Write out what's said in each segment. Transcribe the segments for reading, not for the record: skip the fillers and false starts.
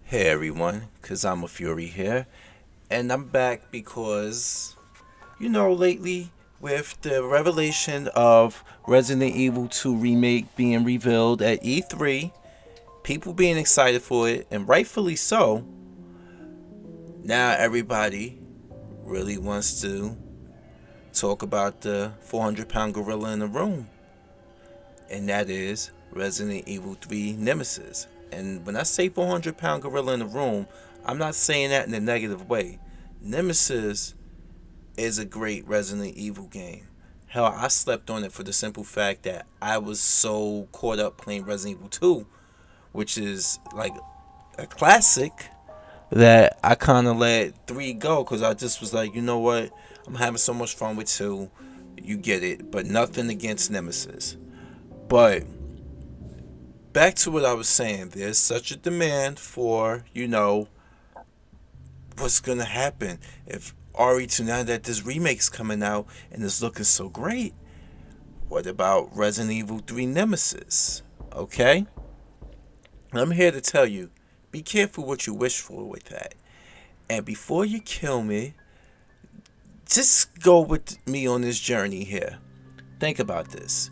Hey everyone, cause I'm a Fury here, and I'm back because lately with the revelation of Resident Evil 2 Remake being revealed at E3, people being excited for it, and rightfully so. Now everybody really wants to talk about the 400-pound gorilla in the room, and that is Resident Evil 3 Nemesis. And when I say 400-pound gorilla in the room, I'm not saying that in a negative way. Nemesis is a great Resident Evil game. Hell, I slept on it for the simple fact that I was so caught up playing Resident Evil 2, which is like a classic, that I kind of let 3 go because I just was like, you know what? I'm having so much fun with 2. You get it, but nothing against Nemesis. But back to what I was saying, there's such a demand for, what's going to happen if RE2, now that this remake's coming out and it's looking so great, what about Resident Evil 3 Nemesis? Okay? I'm here to tell you, be careful what you wish for with that. And before you kill me, just go with me on this journey here. Think about this.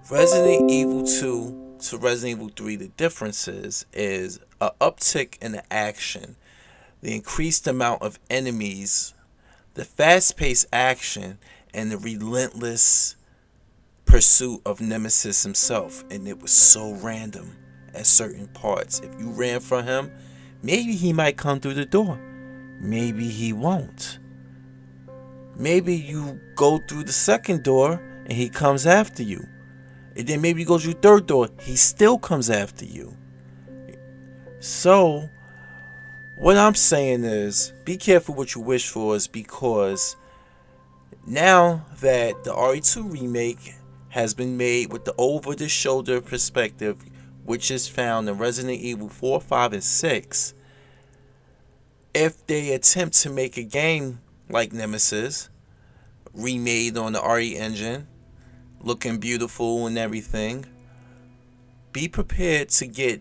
Resident Evil 2 to Resident Evil 3, the differences is a uptick in the action, the increased amount of enemies, the fast-paced action, and the relentless pursuit of Nemesis himself. And it was so random at certain parts. If you ran from him, maybe he might come through the door. Maybe he won't. Maybe you go through the second door and he comes after you. And then maybe you go through the third door, he still comes after you. So, what I'm saying is, be careful what you wish for, is because now that the RE2 remake has been made with the over-the-shoulder perspective, which is found in Resident Evil 4, 5, and 6, if they attempt to make a game like Nemesis, remade on the RE engine, looking beautiful and everything, be prepared to get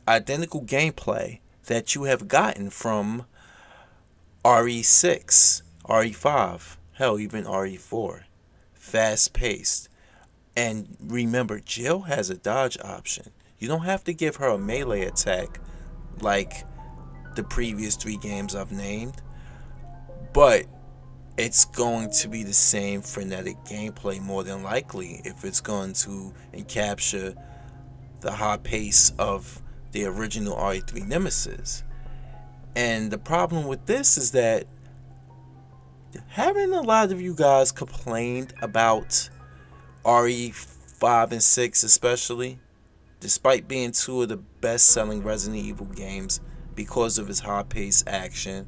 identical gameplay that you have gotten from RE6, RE5, hell, even RE4. Fast paced. And remember, Jill has a dodge option. You don't have to give her a melee attack like the previous 3 games I've named, but it's going to be the same frenetic gameplay more than likely if it's going to capture the high pace of the original RE3 Nemesis. And the problem with this is that haven't a lot of you guys complained about RE5 and 6 especially, despite being 2 of the best selling Resident Evil games because of its high paced action?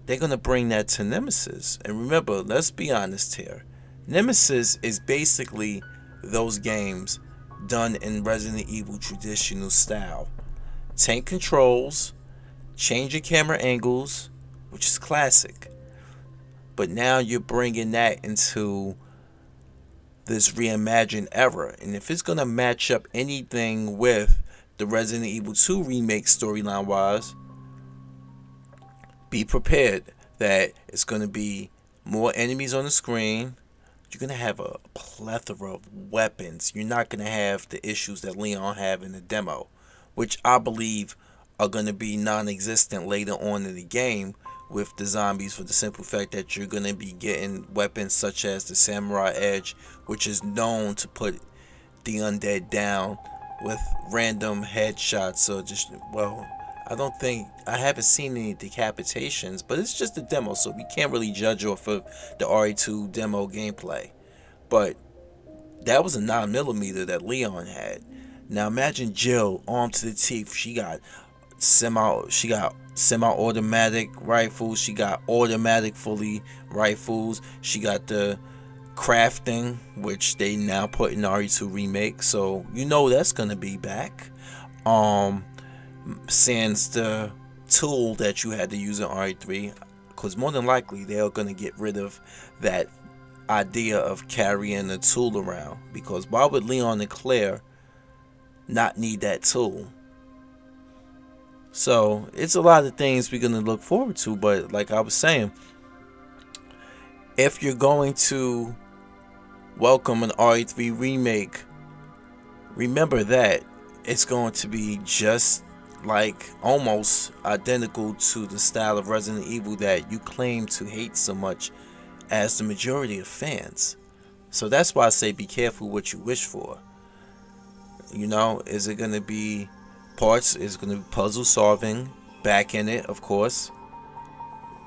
They're going to bring that to Nemesis. And remember, let's be honest here. Nemesis is basically those games done in Resident Evil traditional style. Tank controls, change your camera angles, which is classic. But now you're bringing that into this reimagined era. And if it's going to match up anything with the Resident Evil 2 remake storyline wise, be prepared that it's going to be more enemies on the screen. You're going to have a plethora of weapons. You're not going to have the issues that Leon have in the demo, which I believe are going to be non-existent later on in the game with the zombies, for the simple fact that you're going to be getting weapons such as the Samurai Edge, which is known to put the undead down with random headshots. Or just, well, I haven't seen any decapitations, but it's just a demo, so we can't really judge off of the RE2 demo gameplay. But that was a 9mm that Leon had. Now imagine Jill, armed to the teeth. She got semi-automatic rifles. She got automatic fully rifles. She got the crafting, which they now put in RE2 remake. So that's gonna be back. Sans the tool that you had to use in RE3, because more than likely they're going to get rid of that idea of carrying a tool around, because why would Leon and Claire not need that tool? So it's a lot of things we're gonna look forward to. But like I was saying, if you're going to welcome an RE3 remake, remember that it's going to be just like almost identical to the style of Resident Evil that you claim to hate so much as the majority of fans. So that's why I say be careful what you wish for. You know, is it going to be parts? Is it going to be puzzle solving back in it, of course.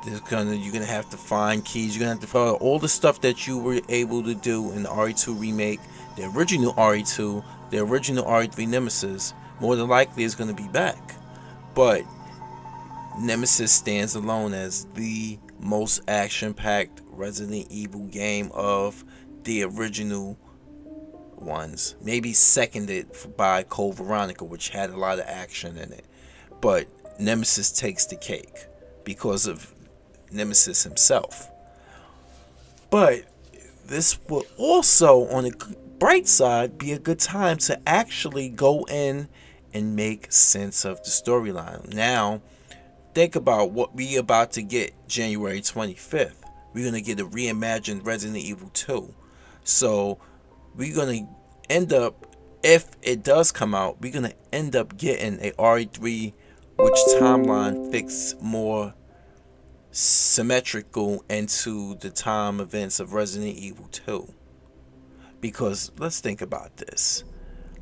You're gonna have to find keys. You're gonna have to find all the stuff that you were able to do in the RE2 remake, the original RE2, the original RE3 Nemesis. More than likely, is gonna be back. But Nemesis stands alone as the most action-packed Resident Evil game of the original ones. Maybe seconded by Code Veronica, which had a lot of action in it. But Nemesis takes the cake because of Nemesis himself. But this will also, on the bright side, be a good time to actually go in and make sense of the storyline. Now, think about what we about to get January 25th. We're going to get a reimagined Resident Evil 2. So, we're going to end up, if it does come out, we're going to end up getting a RE3 which timeline fits more symmetrical into the time events of Resident Evil 2. Because let's think about this.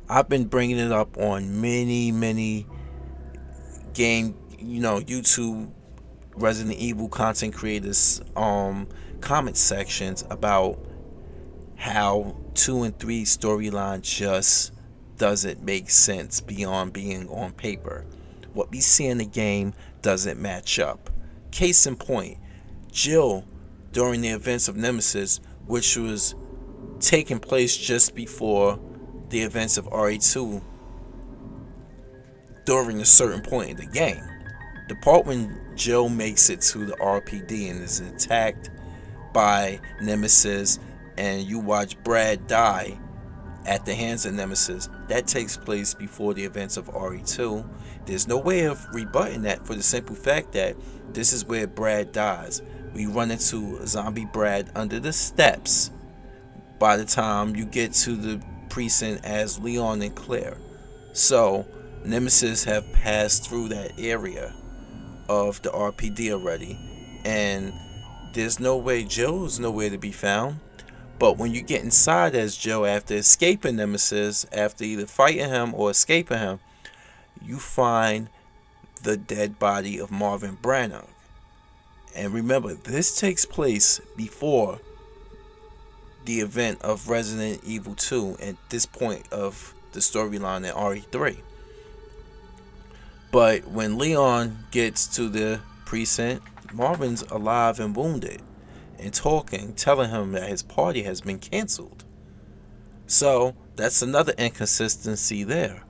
I've been bringing it up on many game, YouTube Resident Evil content creators comment sections about how 2 and 3 storyline just doesn't make sense beyond being on paper. What we see in the game doesn't match up. Case in point, Jill, during the events of Nemesis, which was taking place just before the events of RE2, during a certain point in the game. The part when Jill makes it to the RPD and is attacked by Nemesis and you watch Brad die at the hands of Nemesis, that takes place before the events of RE2. There's no way of rebutting that for the simple fact that this is where Brad dies. We run into a zombie Brad under the steps by the time you get to the precinct as Leon and Claire. So, Nemesis have passed through that area of the RPD already, and there's no way, Joe's nowhere to be found. But when you get inside as Joe after escaping Nemesis, after either fighting him or escaping him, you find the dead body of Marvin Branagh. And remember, this takes place before the event of Resident Evil 2 at this point of the storyline in RE3. But when Leon gets to the precinct, Marvin's alive and wounded and talking, telling him that his party has been canceled. So that's another inconsistency there.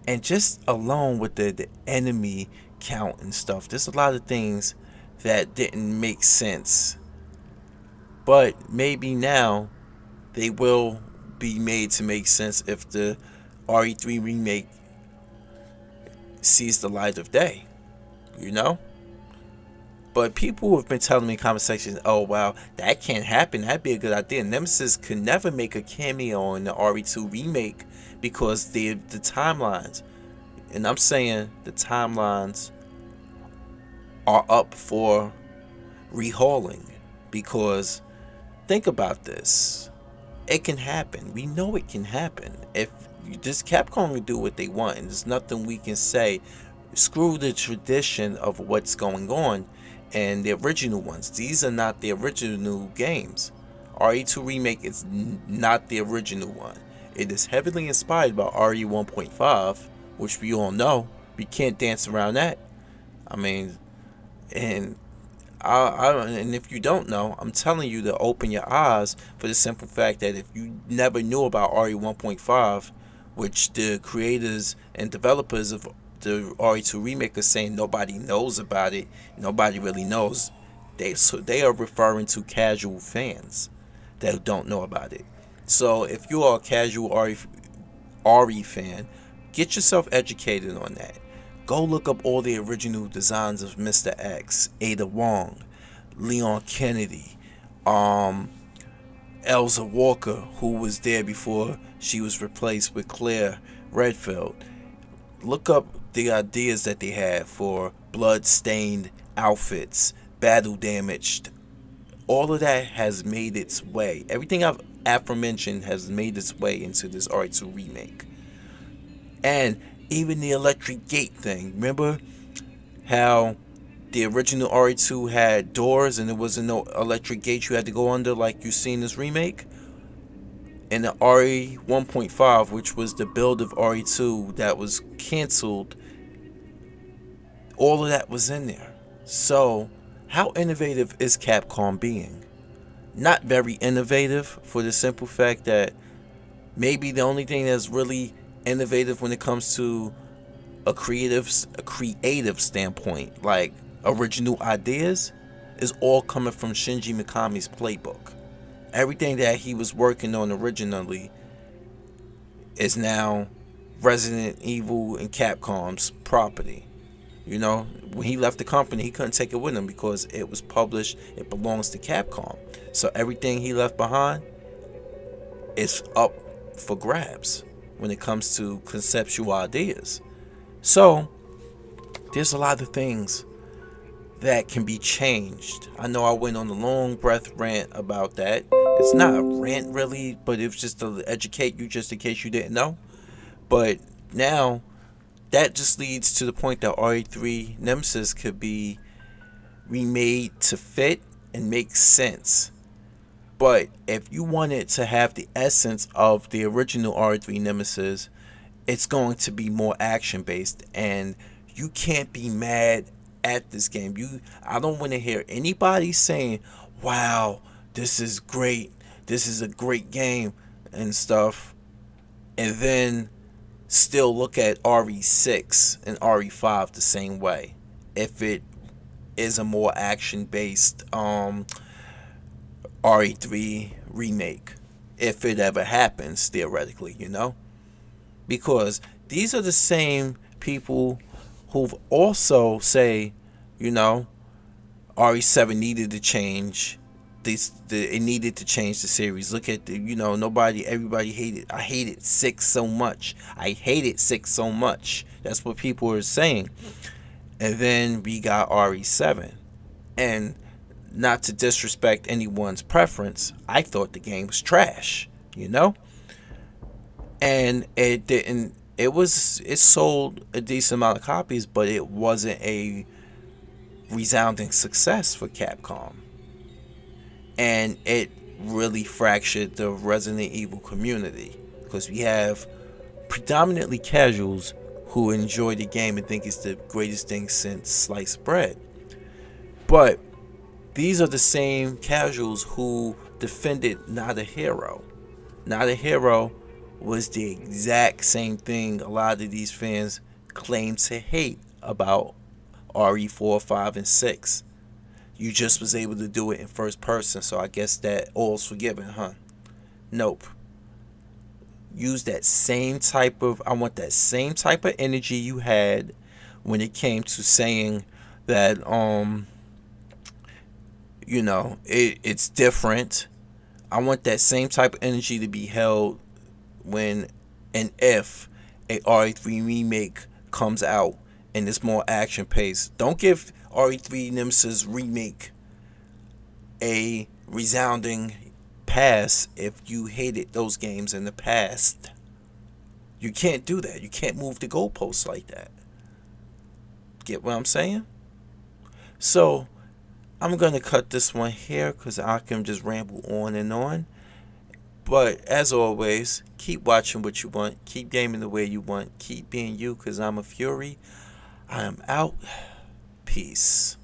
And just alone with the enemy count and stuff, there's a lot of things that didn't make sense. But maybe now they will be made to make sense if the RE3 remake sees the light of day, you know? But people have been telling me in comment sections, oh wow, that can't happen. That'd be a good idea. Nemesis could never make a cameo in the RE2 remake because the timelines. And I'm saying the timelines are up for rehauling. Because think about this. It can happen. We know it can happen. If just Capcom can do what they want, and there's nothing we can say. Screw the tradition of what's going on and the original ones. These are not the original games. RE2 Remake is not the original one. It is heavily inspired by RE 1.5, which we all know. We can't dance around that. I mean, and and if you don't know, I'm telling you to open your eyes for the simple fact that if you never knew about RE 1.5, which the creators and developers of the RE2 remake are saying nobody knows about it, nobody really knows, they are referring to casual fans that don't know about it. So if you are a casual RE fan, get yourself educated on that. Go look up all the original designs of Mr. X, Ada Wong, Leon Kennedy, um, Elsa Walker, who was there before she was replaced with Claire Redfield. Look up the ideas that they had for blood-stained outfits, battle damaged. All of that has made its way. Everything I've aforementioned has made its way into this RE2 remake. And even the electric gate thing. Remember how the original RE2 had doors and there wasn't no electric gate you had to go under like you see in this remake? In the RE 1.5, which was the build of RE2 that was canceled, all of that was in there. So, how innovative is Capcom being? Not very innovative, for the simple fact that maybe the only thing that's really innovative when it comes to a creative standpoint, like original ideas, is all coming from Shinji Mikami's playbook. Everything that he was working on originally is now Resident Evil and Capcom's property. You know, when he left the company, he couldn't take it with him because it was published, it belongs to Capcom. So everything he left behind is up for grabs when it comes to conceptual ideas. So, there's a lot of things that can be changed. I know I went on a long breath rant about that. It's not a rant really, but it was just to educate you just in case you didn't know. But now, that just leads to the point that RE3 Nemesis could be remade to fit and make sense. But if you want it to have the essence of the original RE3 Nemesis, it's going to be more action based, and you can't be mad at this game. I don't want to hear anybody saying, "Wow, this is great. This is a great game," and stuff, and then still look at RE6 and RE5 the same way. If it is a more action based RE3 remake, if it ever happens theoretically, because these are the same people who've also say, RE7 needed to change. It needed to change the series. Look at everybody hated. I hated 6 so much. I hated 6 so much. That's what people are saying. And then we got RE7, and not to disrespect anyone's preference, I thought the game was trash. And it didn't. It sold a decent amount of copies, but it wasn't a resounding success for Capcom. And it really fractured the Resident Evil community, because we have predominantly casuals who enjoy the game and think it's the greatest thing since sliced bread. But these are the same casuals who defended Not a Hero. Not a Hero was the exact same thing a lot of these fans claim to hate about RE4, 5, and 6. You just was able to do it in first person, so I guess that all's forgiven, huh? Nope. Use that same type of, I want that same type of energy you had when it came to saying that, it's different. I want that same type of energy to be held when and if a RE3 remake comes out and it's more action paced. Don't give RE3 Nemesis remake a resounding pass if you hated those games in the past. You can't do that. You can't move the goalposts like that. Get what I'm saying? So, I'm going to cut this one here because I can just ramble on and on. But as always, keep watching what you want. Keep gaming the way you want. Keep being you, because I'm a Fury. I am out. Peace.